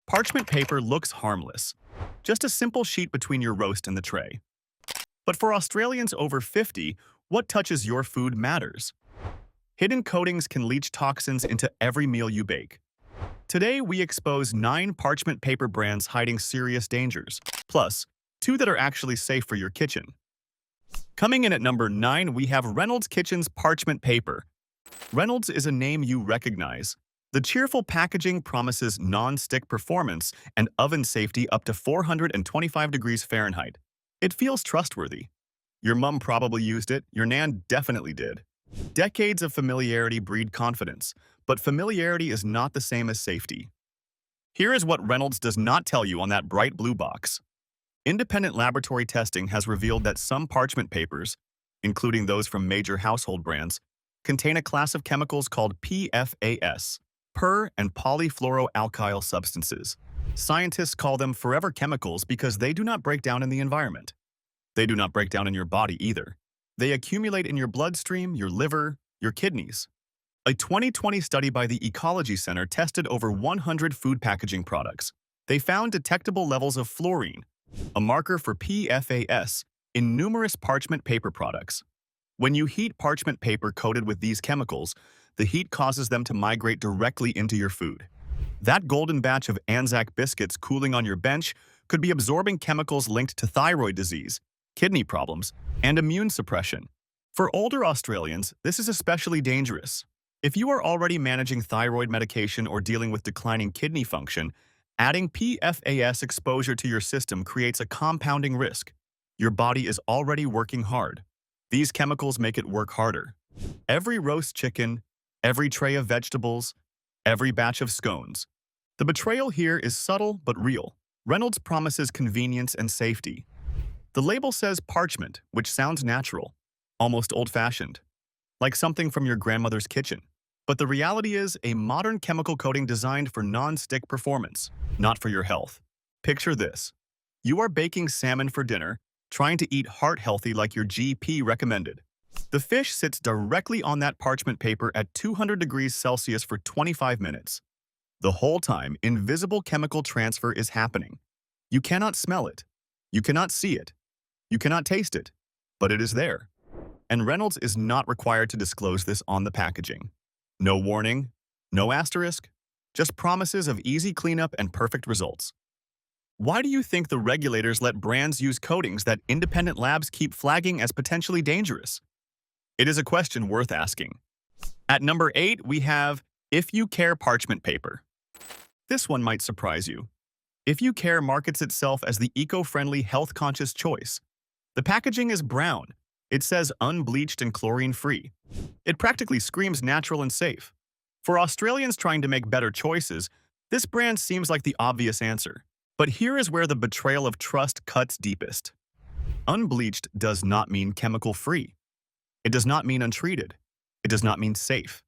Parchment paper looks harmless, just a simple sheet between your roast and the tray. But for Australians over 50, what touches your food matters. Hidden coatings can leach toxins into every meal you bake. Today, we expose 9 parchment paper brands hiding serious dangers, plus 2 that are actually safe for your kitchen. Coming in at number 9, we have Reynolds Kitchen's parchment paper. Reynolds is a name you recognize. The cheerful packaging promises non-stick performance and oven safety up to 425 degrees Fahrenheit. It feels trustworthy. Your mom probably used it, your nan definitely did. Decades of familiarity breed confidence, but familiarity is not the same as safety. Here is what Reynolds does not tell you on that bright blue box. Independent laboratory testing has revealed that some parchment papers, including those from major household brands, contain a class of chemicals called PFAS, per- and polyfluoroalkyl substances. Scientists call them forever chemicals because they do not break down in the environment. They do not break down in your body either. They accumulate in your bloodstream, your liver, your kidneys. A 2020 study by the Ecology Center tested over 100 food packaging products. They found detectable levels of fluorine, a marker for PFAS, in numerous parchment paper products. When you heat parchment paper coated with these chemicals, the heat causes them to migrate directly into your food. That golden batch of Anzac biscuits cooling on your bench could be absorbing chemicals linked to thyroid disease, kidney problems, and immune suppression. For older Australians, this is especially dangerous. If you are already managing thyroid medication or dealing with declining kidney function, adding PFAS exposure to your system creates a compounding risk. Your body is already working hard. These chemicals make it work harder. Every roast chicken, every tray of vegetables, every batch of scones. The betrayal here is subtle but real. Reynolds promises convenience and safety. The label says parchment, which sounds natural, almost old-fashioned, like something from your grandmother's kitchen. But the reality is a modern chemical coating designed for non-stick performance, not for your health. Picture this. You are baking salmon for dinner, trying to eat heart-healthy like your GP recommended. The fish sits directly on that parchment paper at 200 degrees Celsius for 25 minutes. The whole time, invisible chemical transfer is happening. You cannot smell it. You cannot see it. You cannot taste it. But it is there. And Reynolds is not required to disclose this on the packaging. No warning, no asterisk, just promises of easy cleanup and perfect results. Why do you think the regulators let brands use coatings that independent labs keep flagging as potentially dangerous? It is a question worth asking. At number 8, we have If You Care parchment paper. This one might surprise you. If You Care markets itself as the eco-friendly, health-conscious choice. The packaging is brown. It says unbleached and chlorine-free. It practically screams natural and safe. For Australians trying to make better choices, this brand seems like the obvious answer. But here is where the betrayal of trust cuts deepest. Unbleached does not mean chemical-free. It does not mean untreated. It does not mean safe.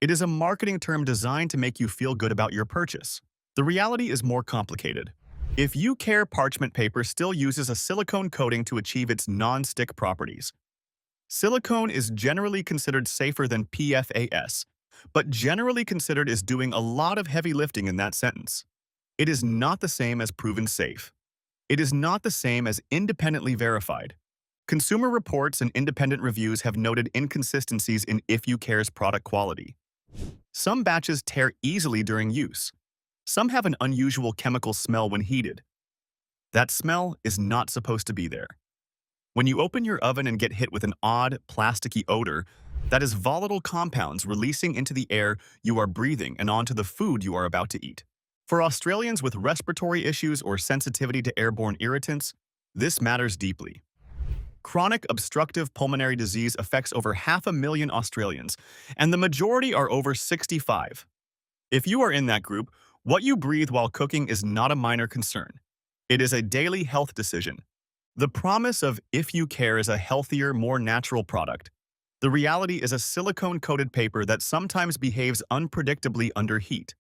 It is a marketing term designed to make you feel good about your purchase. The reality is more complicated. If You Care parchment paper still uses a silicone coating to achieve its non-stick properties. Silicone is generally considered safer than PFAS, but generally considered is doing a lot of heavy lifting in that sentence. It is not the same as proven safe. It is not the same as independently verified. Consumer reports and independent reviews have noted inconsistencies in If You Care's product quality. Some batches tear easily during use. Some have an unusual chemical smell when heated. That smell is not supposed to be there. When you open your oven and get hit with an odd, plasticky odor, that is volatile compounds releasing into the air you are breathing and onto the food you are about to eat. For Australians with respiratory issues or sensitivity to airborne irritants, this matters deeply. Chronic obstructive pulmonary disease affects over 500,000 Australians, and the majority are over 65. If you are in that group, what you breathe while cooking is not a minor concern. It is a daily health decision. The promise of If You Care is a healthier, more natural product. The reality is a silicone-coated paper that sometimes behaves unpredictably under heat.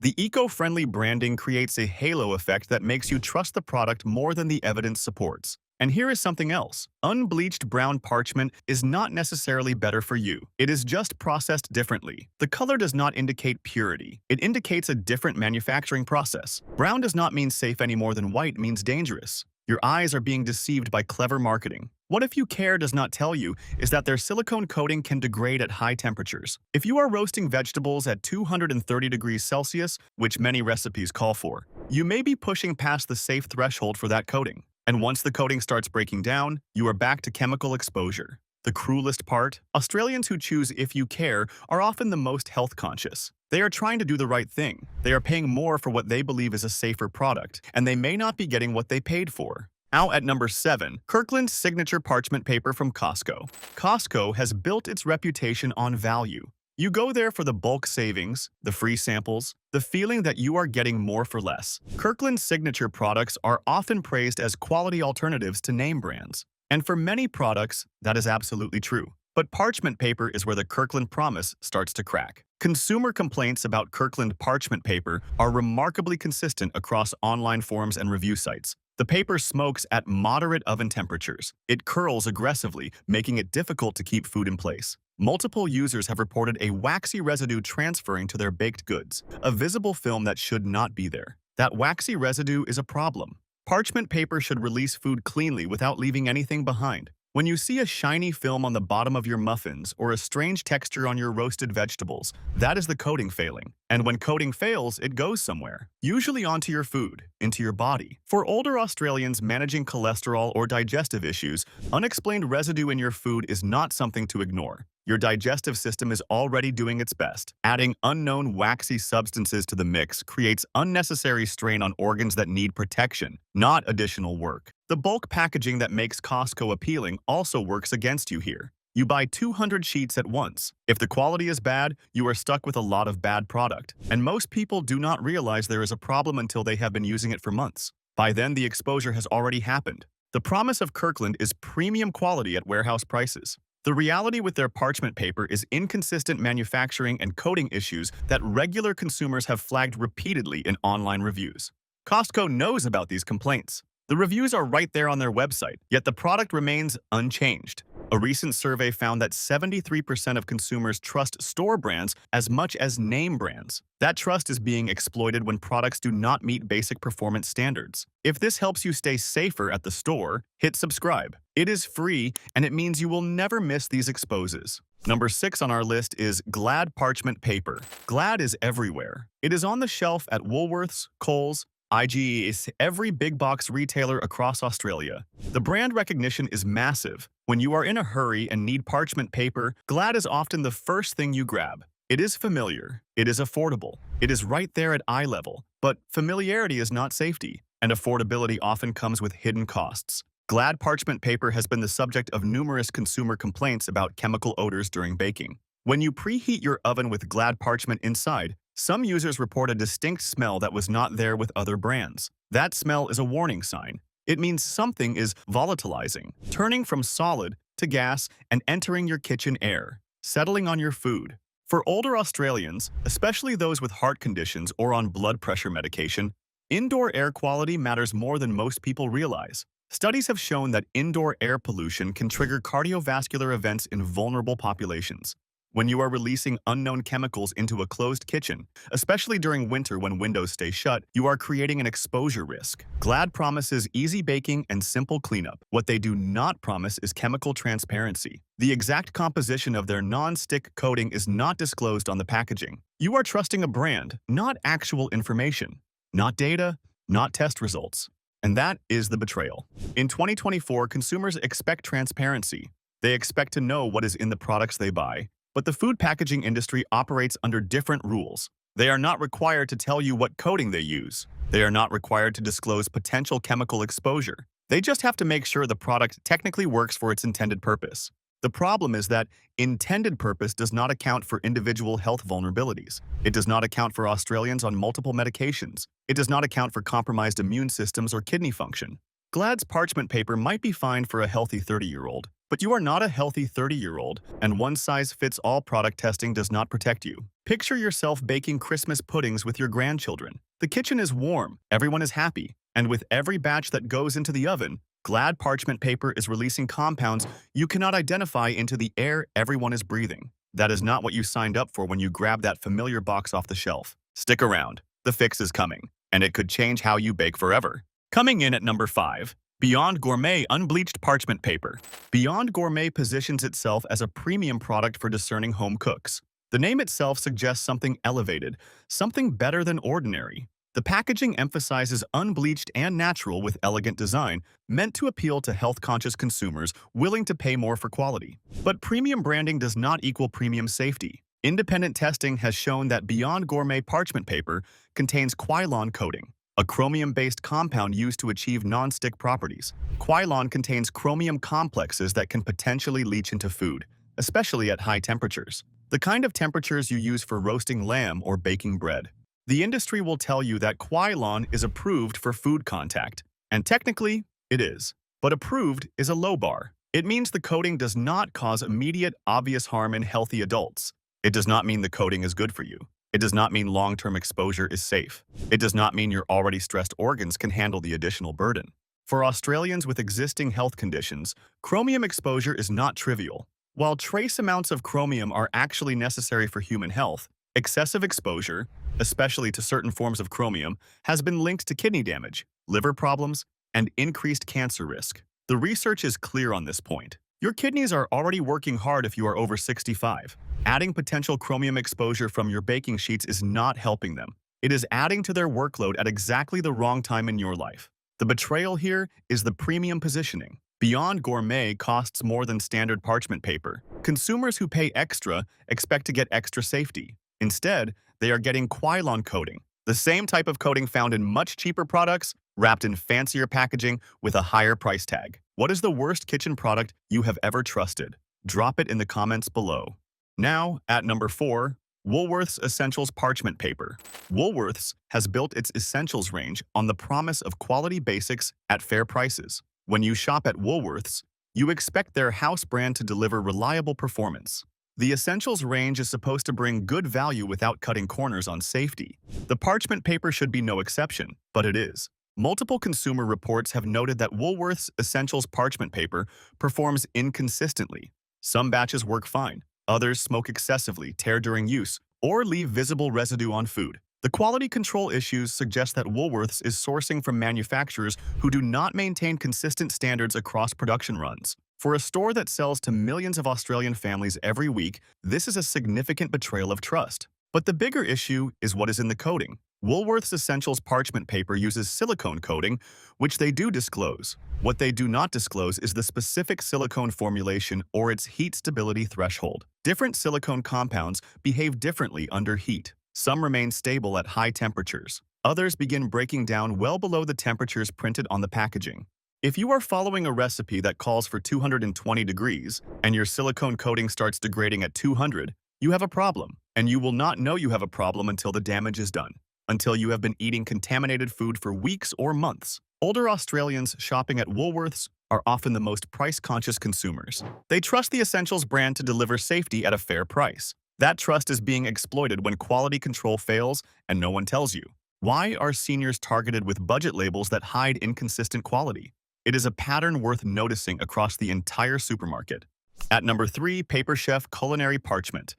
The eco-friendly branding creates a halo effect that makes you trust the product more than the evidence supports. And here is something else. Unbleached brown parchment is not necessarily better for you. It is just processed differently. The color does not indicate purity. It indicates a different manufacturing process. Brown does not mean safe any more than white means dangerous. Your eyes are being deceived by clever marketing. What If You Care does not tell you is that their silicone coating can degrade at high temperatures. If you are roasting vegetables at 230 degrees Celsius, which many recipes call for, you may be pushing past the safe threshold for that coating. And once the coating starts breaking down, you are back to chemical exposure. The cruelest part? Australians who choose If You Care are often the most health conscious. They are trying to do the right thing. They are paying more for what they believe is a safer product, and they may not be getting what they paid for. Out at number 7, Kirkland's signature parchment paper from Costco. Costco has built its reputation on value. You go there for the bulk savings, the free samples, the feeling that you are getting more for less. Kirkland's signature products are often praised as quality alternatives to name brands. And for many products, that is absolutely true. But parchment paper is where the Kirkland promise starts to crack. Consumer complaints about Kirkland parchment paper are remarkably consistent across online forums and review sites. The paper smokes at moderate oven temperatures. It curls aggressively, making it difficult to keep food in place. Multiple users have reported a waxy residue transferring to their baked goods, a visible film that should not be there. That waxy residue is a problem. Parchment paper should release food cleanly without leaving anything behind. When you see a shiny film on the bottom of your muffins or a strange texture on your roasted vegetables, that is the coating failing. And when coating fails, it goes somewhere, usually onto your food, into your body. For older Australians managing cholesterol or digestive issues, unexplained residue in your food is not something to ignore. Your digestive system is already doing its best. Adding unknown waxy substances to the mix creates unnecessary strain on organs that need protection, not additional work. The bulk packaging that makes Costco appealing also works against you here. You buy 200 sheets at once. If the quality is bad, you are stuck with a lot of bad product. And most people do not realize there is a problem until they have been using it for months. By then, the exposure has already happened. The promise of Kirkland is premium quality at warehouse prices. The reality with their parchment paper is inconsistent manufacturing and coating issues that regular consumers have flagged repeatedly in online reviews. Costco knows about these complaints. The reviews are right there on their website, yet the product remains unchanged. A recent survey found that 73% of consumers trust store brands as much as name brands. That trust is being exploited when products do not meet basic performance standards. If this helps you stay safer at the store, hit subscribe. It is free, and it means you will never miss these exposes. Number 6 on our list is Glad parchment paper. Glad is everywhere. It is on the shelf at Woolworths, Coles, IGE is every big box retailer across Australia. The brand recognition is massive. When you are in a hurry and need parchment paper, Glad is often the first thing you grab. It is familiar. It is affordable. It is right there at eye level. But familiarity is not safety, and affordability often comes with hidden costs. Glad parchment paper has been the subject of numerous consumer complaints about chemical odors during baking. When you preheat your oven with Glad parchment inside, some users report a distinct smell that was not there with other brands. That smell is a warning sign. It means something is volatilizing, turning from solid to gas and entering your kitchen air, settling on your food. For older Australians, especially those with heart conditions or on blood pressure medication, indoor air quality matters more than most people realize. Studies have shown that indoor air pollution can trigger cardiovascular events in vulnerable populations. When you are releasing unknown chemicals into a closed kitchen, especially during winter when windows stay shut, you are creating an exposure risk. Glad promises easy baking and simple cleanup. What they do not promise is chemical transparency. The exact composition of their non-stick coating is not disclosed on the packaging. You are trusting a brand, not actual information, not data, not test results. And that is the betrayal. In 2024, consumers expect transparency. They expect to know what is in the products they buy. But the food packaging industry operates under different rules. They are not required to tell you what coating they use. They are not required to disclose potential chemical exposure. They just have to make sure the product technically works for its intended purpose. The problem is that intended purpose does not account for individual health vulnerabilities. It does not account for Australians on multiple medications. It does not account for compromised immune systems or kidney function. Glad's parchment paper might be fine for a healthy 30-year-old, but you are not a healthy 30-year-old, and one-size-fits-all product testing does not protect you. Picture yourself baking Christmas puddings with your grandchildren. The kitchen is warm, everyone is happy, and with every batch that goes into the oven, Glad parchment paper is releasing compounds you cannot identify into the air everyone is breathing. That is not what you signed up for when you grabbed that familiar box off the shelf. Stick around. The fix is coming, and it could change how you bake forever. Coming in at number 5. Beyond Gourmet Unbleached Parchment Paper. Beyond Gourmet positions itself as a premium product for discerning home cooks. The name itself suggests something elevated, something better than ordinary. The packaging emphasizes unbleached and natural with elegant design, meant to appeal to health-conscious consumers willing to pay more for quality. But premium branding does not equal premium safety. Independent testing has shown that Beyond Gourmet parchment paper contains Quilon coating, a chromium-based compound used to achieve non-stick properties. Quilon contains chromium complexes that can potentially leach into food, especially at high temperatures, the kind of temperatures you use for roasting lamb or baking bread. The industry will tell you that Quilon is approved for food contact, and technically, it is. But approved is a low bar. It means the coating does not cause immediate, obvious harm in healthy adults. It does not mean the coating is good for you. It does not mean long-term exposure is safe. It does not mean your already stressed organs can handle the additional burden. For Australians with existing health conditions, chromium exposure is not trivial. While trace amounts of chromium are actually necessary for human health, excessive exposure, especially to certain forms of chromium, has been linked to kidney damage, liver problems, and increased cancer risk. The research is clear on this point. Your kidneys are already working hard if you are over 65. Adding potential chromium exposure from your baking sheets is not helping them. It is adding to their workload at exactly the wrong time in your life. The betrayal here is the premium positioning. Beyond Gourmet costs more than standard parchment paper. Consumers who pay extra expect to get extra safety. Instead, they are getting Quilon coating, the same type of coating found in much cheaper products, wrapped in fancier packaging with a higher price tag. What is the worst kitchen product you have ever trusted? Drop it in the comments below. Now, at number 4, Woolworths Essentials Parchment Paper. Woolworths has built its Essentials range on the promise of quality basics at fair prices. When you shop at Woolworths, you expect their house brand to deliver reliable performance. The Essentials range is supposed to bring good value without cutting corners on safety. The parchment paper should be no exception, but it is. Multiple consumer reports have noted that Woolworths Essentials parchment paper performs inconsistently. Some batches work fine, others smoke excessively, tear during use, or leave visible residue on food. The quality control issues suggest that Woolworths is sourcing from manufacturers who do not maintain consistent standards across production runs. For a store that sells to millions of Australian families every week, this is a significant betrayal of trust. But the bigger issue is what is in the coating. Woolworths Essentials parchment paper uses silicone coating, which they do disclose. What they do not disclose is the specific silicone formulation or its heat stability threshold. Different silicone compounds behave differently under heat. Some remain stable at high temperatures. Others begin breaking down well below the temperatures printed on the packaging. If you are following a recipe that calls for 220 degrees and your silicone coating starts degrading at 200, you have a problem. And you will not know you have a problem until the damage is done, until you have been eating contaminated food for weeks or months. Older Australians shopping at Woolworths are often the most price-conscious consumers. They trust the Essentials brand to deliver safety at a fair price. That trust is being exploited when quality control fails and no one tells you. Why are seniors targeted with budget labels that hide inconsistent quality? It is a pattern worth noticing across the entire supermarket. At number 3, Paperchef Culinary Parchment.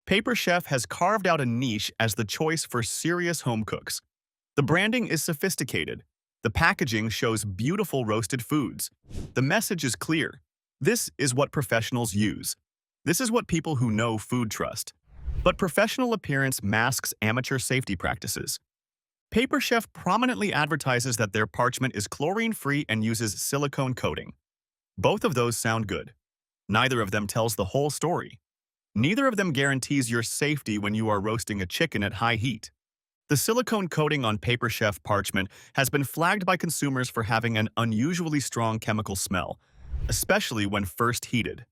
Paperchef has carved out a niche as the choice for serious home cooks. The branding is sophisticated. The packaging shows beautiful roasted foods. The message is clear. This is what professionals use. This is what people who know food trust. But professional appearance masks amateur safety practices. Paperchef prominently advertises that their parchment is chlorine-free and uses silicone coating. Both of those sound good. Neither of them tells the whole story. Neither of them guarantees your safety when you are roasting a chicken at high heat. The silicone coating on Paperchef parchment has been flagged by consumers for having an unusually strong chemical smell, especially when first heated.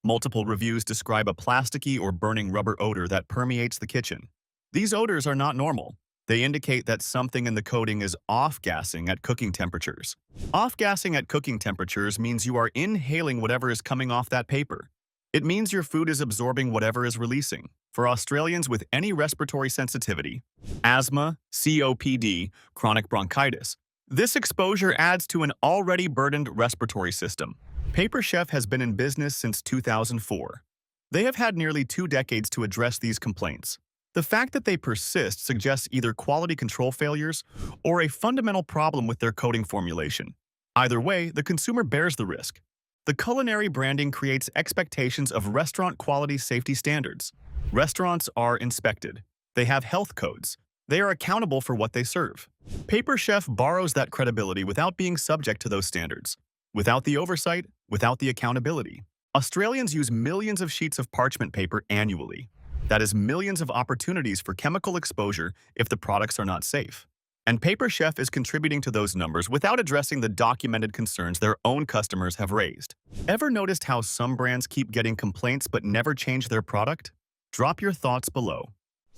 Multiple reviews describe a plasticky or burning rubber odor that permeates the kitchen. These odors are not normal. They indicate that something in the coating is off-gassing at cooking temperatures. Off-gassing at cooking temperatures means you are inhaling whatever is coming off that paper. It means your food is absorbing whatever is releasing. For Australians with any respiratory sensitivity, asthma, COPD, chronic bronchitis, This exposure adds to an already burdened respiratory system. Paperchef has been in business since 2004. They have had nearly 2 decades to address these complaints. The fact that they persist suggests either quality control failures or a fundamental problem with their coating formulation. Either way, the consumer bears the risk. The culinary branding creates expectations of restaurant quality safety standards. Restaurants are inspected. They have health codes. They are accountable for what they serve. Paperchef borrows that credibility without being subject to those standards. Without the oversight, without the accountability. Australians use millions of sheets of parchment paper annually. That is millions of opportunities for chemical exposure if the products are not safe. And Paperchef is contributing to those numbers without addressing the documented concerns their own customers have raised. Ever noticed how some brands keep getting complaints but never change their product? Drop your thoughts below.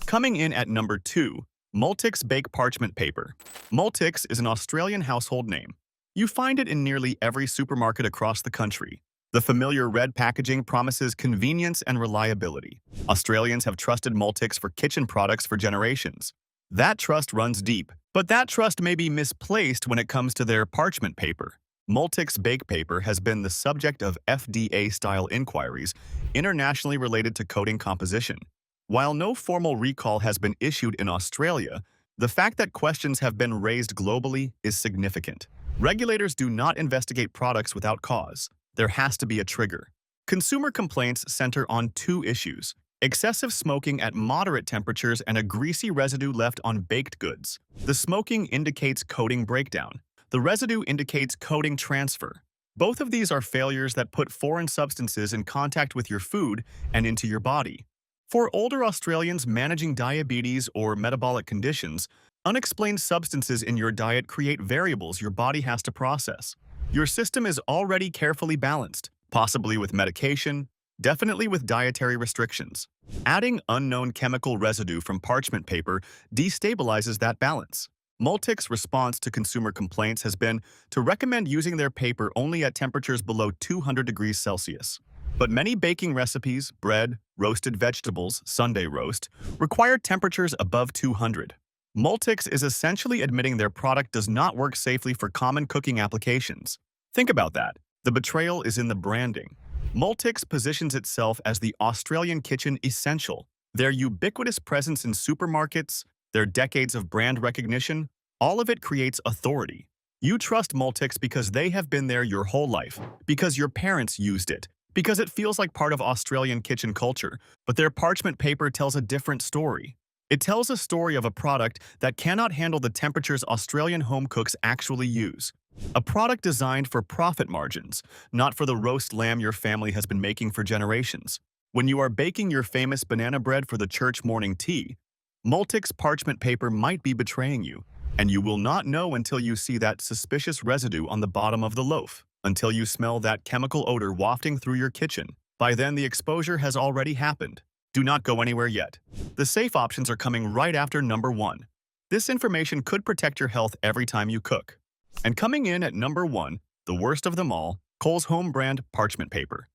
Coming in at number 2, Multix Bake Parchment Paper. Multix is an Australian household name. You find it in nearly every supermarket across the country. The familiar red packaging promises convenience and reliability. Australians have trusted Multix for kitchen products for generations. That trust runs deep, but that trust may be misplaced when it comes to their parchment paper. Multix Bake Paper has been the subject of FDA-style inquiries internationally related to coating composition. While no formal recall has been issued in Australia, the fact that questions have been raised globally is significant. Regulators do not investigate products without cause. There has to be a trigger. Consumer complaints center on 2 issues: excessive smoking at moderate temperatures and a greasy residue left on baked goods. The smoking indicates coating breakdown. The residue indicates coating transfer. Both of these are failures that put foreign substances in contact with your food and into your body. For older Australians managing diabetes or metabolic conditions, unexplained substances in your diet create variables your body has to process. Your system is already carefully balanced, possibly with medication, definitely with dietary restrictions. Adding unknown chemical residue from parchment paper destabilizes that balance. Multix's response to consumer complaints has been to recommend using their paper only at temperatures below 200 degrees Celsius. But many baking recipes, bread, roasted vegetables, Sunday roast, require temperatures above 200. Multix is essentially admitting their product does not work safely for common cooking applications. Think about that. The betrayal is in the branding. Multix positions itself as the Australian kitchen essential. Their ubiquitous presence in supermarkets, their decades of brand recognition, all of it creates authority. You trust Multix because they have been there your whole life, because your parents used it, because it feels like part of Australian kitchen culture, but their parchment paper tells a different story. It tells a story of a product that cannot handle the temperatures Australian home cooks actually use. A product designed for profit margins, not for the roast lamb your family has been making for generations. When you are baking your famous banana bread for the church morning tea, Multix parchment paper might be betraying you, and you will not know until you see that suspicious residue on the bottom of the loaf, until you smell that chemical odor wafting through your kitchen. By then, the exposure has already happened. Do not go anywhere yet. The safe options are coming right after number 1. This information could protect your health every time you cook. And coming in at number 1, the worst of them all, Coles Home Brand Parchment Paper.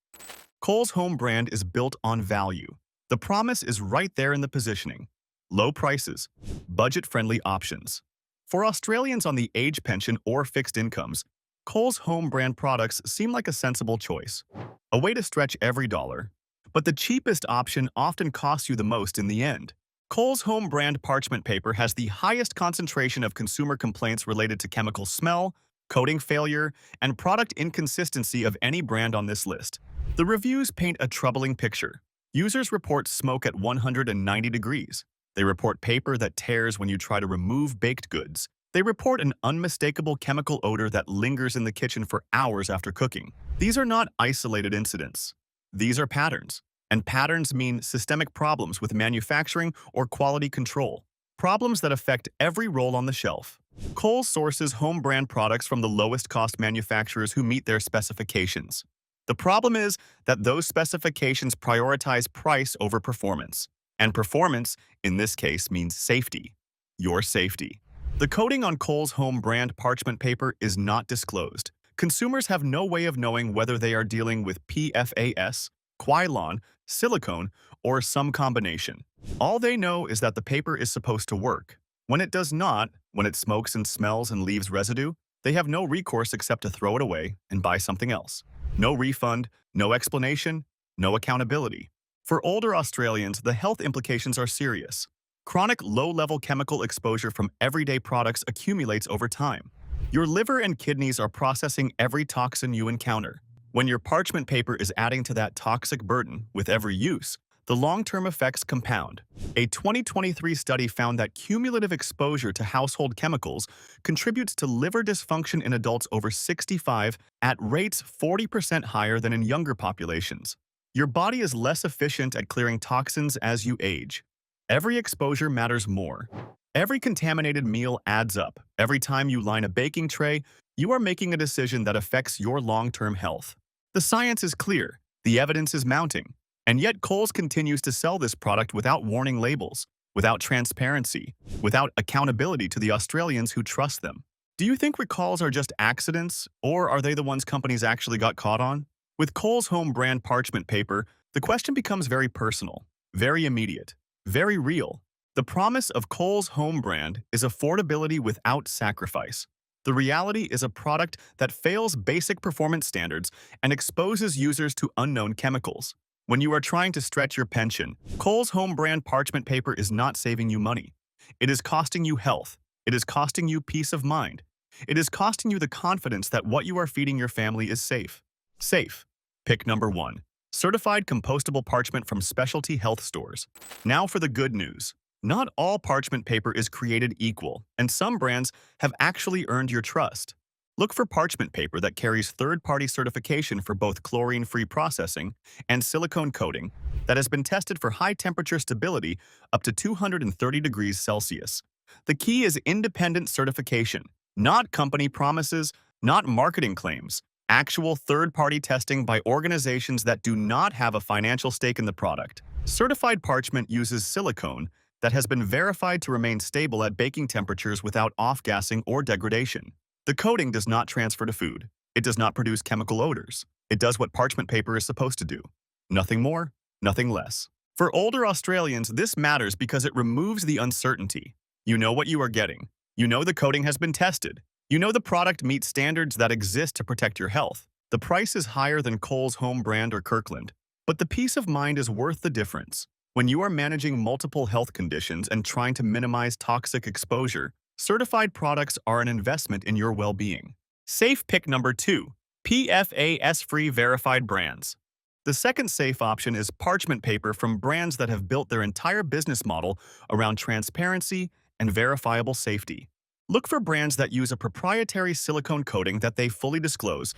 Coles Home Brand is built on value. The promise is right there in the positioning. Low prices, budget-friendly options. For Australians on the age pension or fixed incomes, Coles Home Brand products seem like a sensible choice. A way to stretch every dollar. But the cheapest option often costs you the most in the end. Coles Home Brand Parchment Paper has the highest concentration of consumer complaints related to chemical smell, coating failure, and product inconsistency of any brand on this list. The reviews paint a troubling picture. Users report smoke at 190 degrees. They report paper that tears when you try to remove baked goods. They report an unmistakable chemical odor that lingers in the kitchen for hours after cooking. These are not isolated incidents. These are patterns. And patterns mean systemic problems with manufacturing or quality control. Problems that affect every roll on the shelf. Coles sources home brand products from the lowest cost manufacturers who meet their specifications. The problem is that those specifications prioritize price over performance. And performance, in this case, means safety. Your safety. The coating on Coles Home Brand parchment paper is not disclosed. Consumers have no way of knowing whether they are dealing with PFAS, Quylon, silicone, or some combination. All they know is that the paper is supposed to work. When it does not, when it smokes and smells and leaves residue, they have no recourse except to throw it away and buy something else. No refund, no explanation, no accountability. For older Australians, the health implications are serious. Chronic low-level chemical exposure from everyday products accumulates over time. Your liver and kidneys are processing every toxin you encounter. When your parchment paper is adding to that toxic burden with every use, the long-term effects compound. A 2023 study found that cumulative exposure to household chemicals contributes to liver dysfunction in adults over 65 at rates 40% higher than in younger populations. Your body is less efficient at clearing toxins as you age. Every exposure matters more. Every contaminated meal adds up. Every time you line a baking tray, you are making a decision that affects your long-term health. The science is clear. The evidence is mounting. And yet Coles continues to sell this product without warning labels, without transparency, without accountability to the Australians who trust them. Do you think recalls are just accidents, or are they the ones companies actually got caught on? With Coles home brand parchment paper, the question becomes very personal, very immediate, very real. The promise of Coles home brand is affordability without sacrifice. The reality is a product that fails basic performance standards and exposes users to unknown chemicals. When you are trying to stretch your pension, Coles home brand parchment paper is not saving you money. It is costing you health. It is costing you peace of mind. It is costing you the confidence that what you are feeding your family is safe. Safe. Pick number 1. Certified compostable parchment from specialty health stores. Now for the good news. Not all parchment paper is created equal, and some brands have actually earned your trust. Look for parchment paper that carries third-party certification for both chlorine-free processing and silicone coating that has been tested for high-temperature stability up to 230 degrees Celsius. The key is independent certification, not company promises, not marketing claims, actual third-party testing by organizations that do not have a financial stake in the product. Certified parchment uses silicone that has been verified to remain stable at baking temperatures without off-gassing or degradation. The coating does not transfer to food. It does not produce chemical odors. It does what parchment paper is supposed to do. Nothing more, nothing less. For older Australians, this matters because it removes the uncertainty. You know what you are getting. You know the coating has been tested. You know the product meets standards that exist to protect your health. The price is higher than Coles home brand or Kirkland, but the peace of mind is worth the difference. When you are managing multiple health conditions and trying to minimize toxic exposure, certified products are an investment in your well-being. Safe pick number 2. PFAS-free verified brands. The second safe option is parchment paper from brands that have built their entire business model around transparency and verifiable safety. Look for brands that use a proprietary silicone coating that they fully disclose,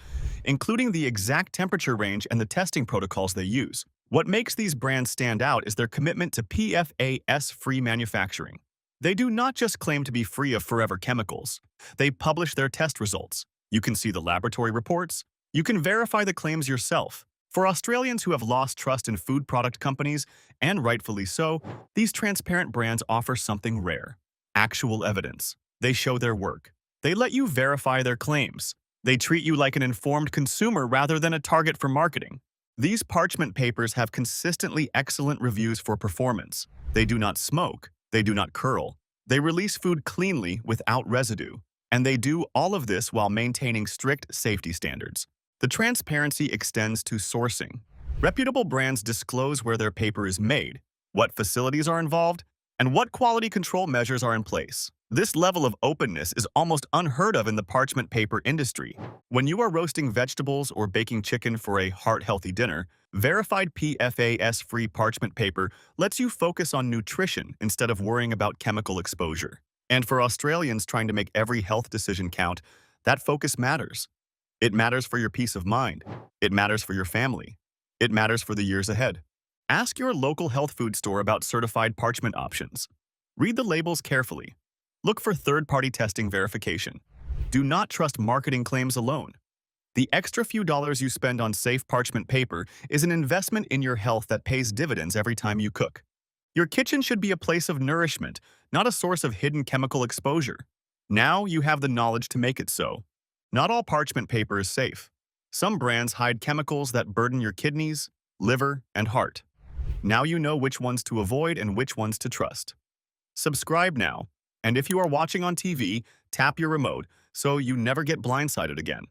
including the exact temperature range and the testing protocols they use. What makes these brands stand out is their commitment to PFAS-free manufacturing. They do not just claim to be free of forever chemicals. They publish their test results. You can see the laboratory reports. You can verify the claims yourself. For Australians who have lost trust in food product companies, and rightfully so, these transparent brands offer something rare. Actual evidence. They show their work. They let you verify their claims. They treat you like an informed consumer rather than a target for marketing. These parchment papers have consistently excellent reviews for performance. They do not smoke. They do not curl. They release food cleanly without residue. And they do all of this while maintaining strict safety standards. The transparency extends to sourcing. Reputable brands disclose where their paper is made, what facilities are involved, and what quality control measures are in place. This level of openness is almost unheard of in the parchment paper industry. When you are roasting vegetables or baking chicken for a heart-healthy dinner, verified PFAS-free parchment paper lets you focus on nutrition instead of worrying about chemical exposure. And for Australians trying to make every health decision count, that focus matters. It matters for your peace of mind. It matters for your family. It matters for the years ahead. Ask your local health food store about certified parchment options. Read the labels carefully. Look for third-party testing verification. Do not trust marketing claims alone. The extra few dollars you spend on safe parchment paper is an investment in your health that pays dividends every time you cook. Your kitchen should be a place of nourishment, not a source of hidden chemical exposure. Now you have the knowledge to make it so. Not all parchment paper is safe. Some brands hide chemicals that burden your kidneys, liver, and heart. Now you know which ones to avoid and which ones to trust. Subscribe now And if you are watching on TV, tap your remote so you never get blindsided again.